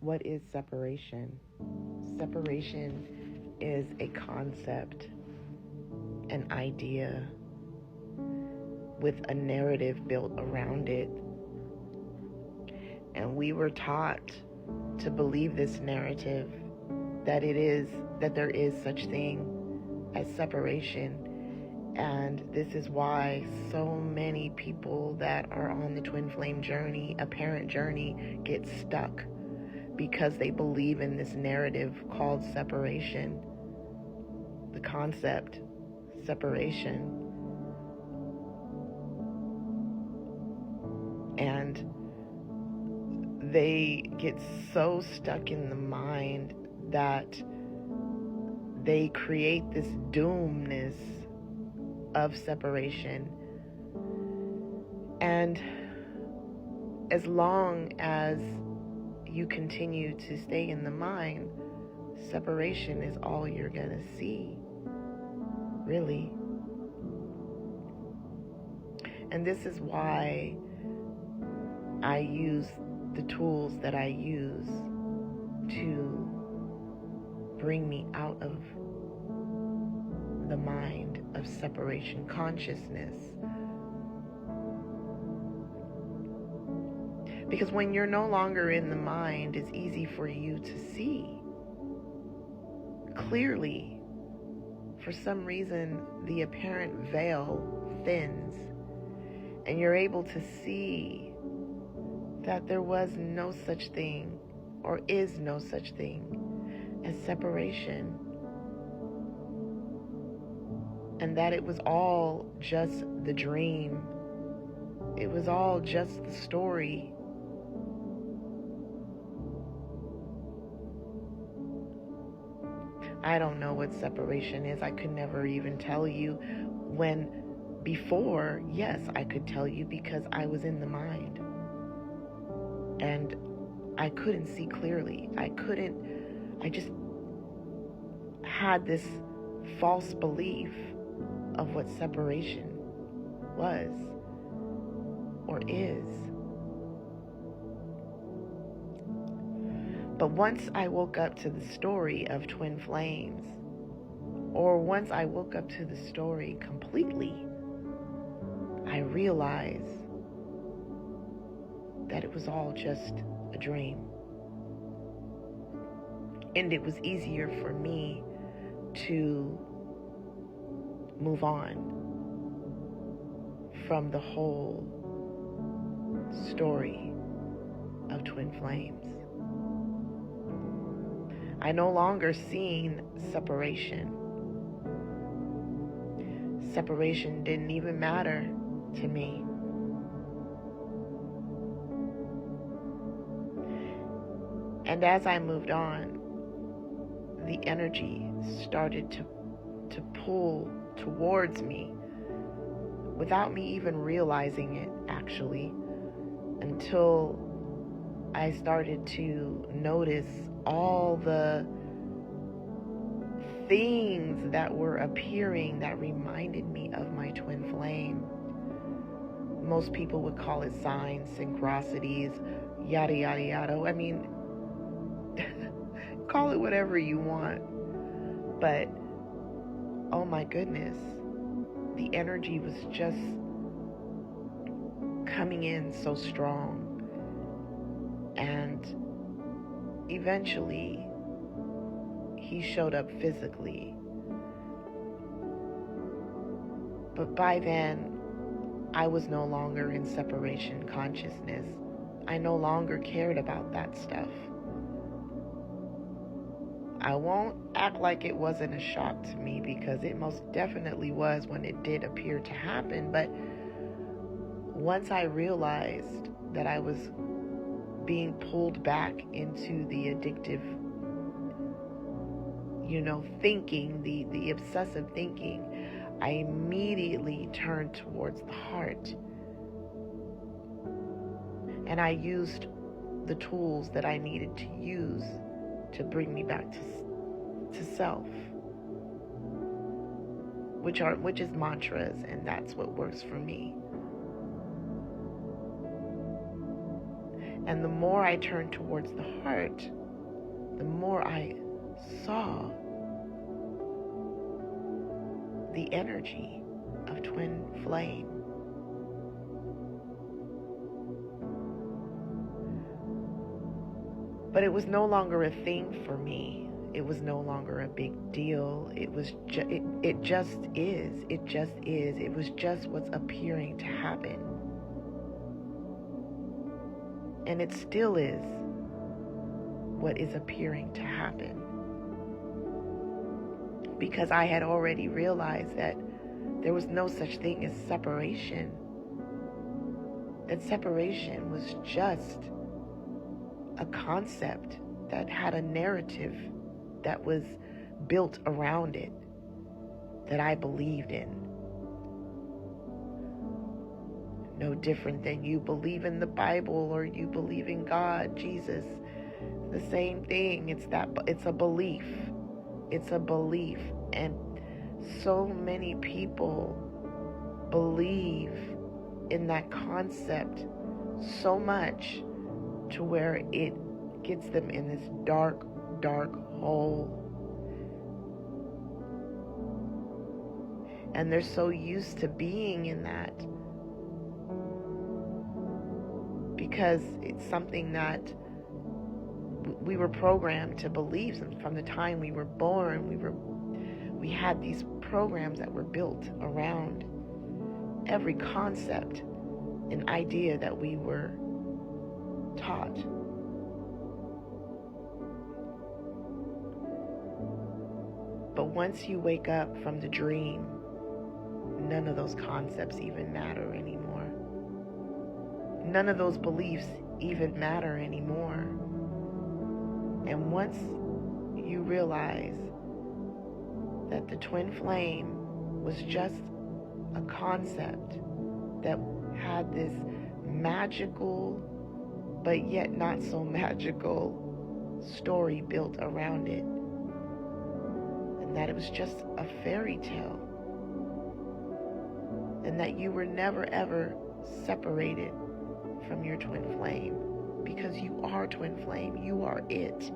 What is separation? Separation is a concept, an idea with a narrative built around it. And we were taught to believe this narrative that there is such thing as separation. And this is why so many people that are on the twin flame journey, a parent journey, get stuck because they believe in this narrative called separation. The concept, separation. And they get so stuck in the mind that they create this doomness of separation. And as long as you continue to stay in the mind, separation is all you're going to see, really. And this is why I use the tools that I use to bring me out of the mind of separation consciousness. Because when you're no longer in the mind, it's easy for you to see clearly. For some reason, the apparent veil thins, and you're able to see that there was no such thing, or is no such thing, as separation. And that it was all just the dream. It was all just the story. I don't know what separation is. I could never even tell you. When before, yes, I could tell you because I was in the mind. And I couldn't see clearly. I just had this false belief of what separation was or is. But once I woke up to the story of twin flames, or once I woke up to the story completely, I realized that it was all just a dream. And it was easier for me to move on from the whole story of twin flames. I no longer seen separation. Separation didn't even matter to me. And as I moved on, the energy started to pull towards me without me even realizing it, actually, until I started to notice all the things that were appearing that reminded me of my twin flame. Most people would call it signs, synchronicities, yada, yada, yada. I mean, call it whatever you want. But, oh my goodness, the energy was just coming in so strong. And eventually, he showed up physically. But by then, I was no longer in separation consciousness. I no longer cared about that stuff. I won't act like it wasn't a shock to me, because it most definitely was when it did appear to happen. But once I realized that I was being pulled back into the addictive, thinking, the obsessive thinking, I immediately turned towards the heart. And I used the tools that I needed to use to bring me back to self, which is mantras, and that's what works for me. And the more I turned towards the heart, the more I saw the energy of twin flame. But it was no longer a thing for me. It was no longer a big deal. It was it just is. It just is. It was just what's appearing to happen. And it still is what is appearing to happen. Because I had already realized that there was no such thing as separation. That separation was just a concept that had a narrative that was built around it that I believed in. No different than you believe in the Bible or you believe in God, Jesus. The same thing. It's a belief. It's a belief. And so many people believe in that concept so much to where it gets them in this dark, dark hole. And they're so used to being in that because it's something that we were programmed to believe from the time we were born. We had these programs that were built around every concept and idea that we were taught. But once you wake up from the dream, none of those concepts even matter anymore. None of those beliefs even matter anymore. And once you realize that the twin flame was just a concept that had this magical but yet not so magical story built around it, and that it was just a fairy tale, and that you were never ever separated from your twin flame, because you are twin flame. You are it.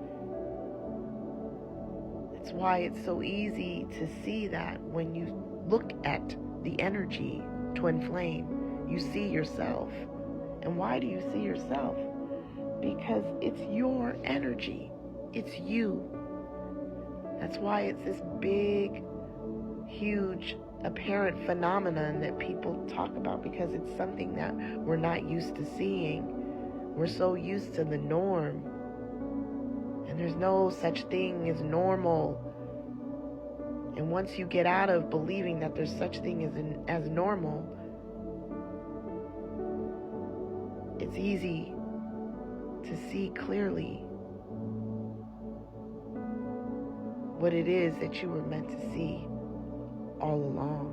That's why it's so easy to see that when you look at the energy twin flame, you see yourself. And why do you see yourself? Because it's your energy. It's you. That's why it's this big, huge, apparent phenomenon that people talk about, because it's something that we're not used to seeing. We're so used to the norm. And there's no such thing as normal. And once you get out of believing that there's such thing as normal, it's easy to see clearly what it is that you were meant to see all along.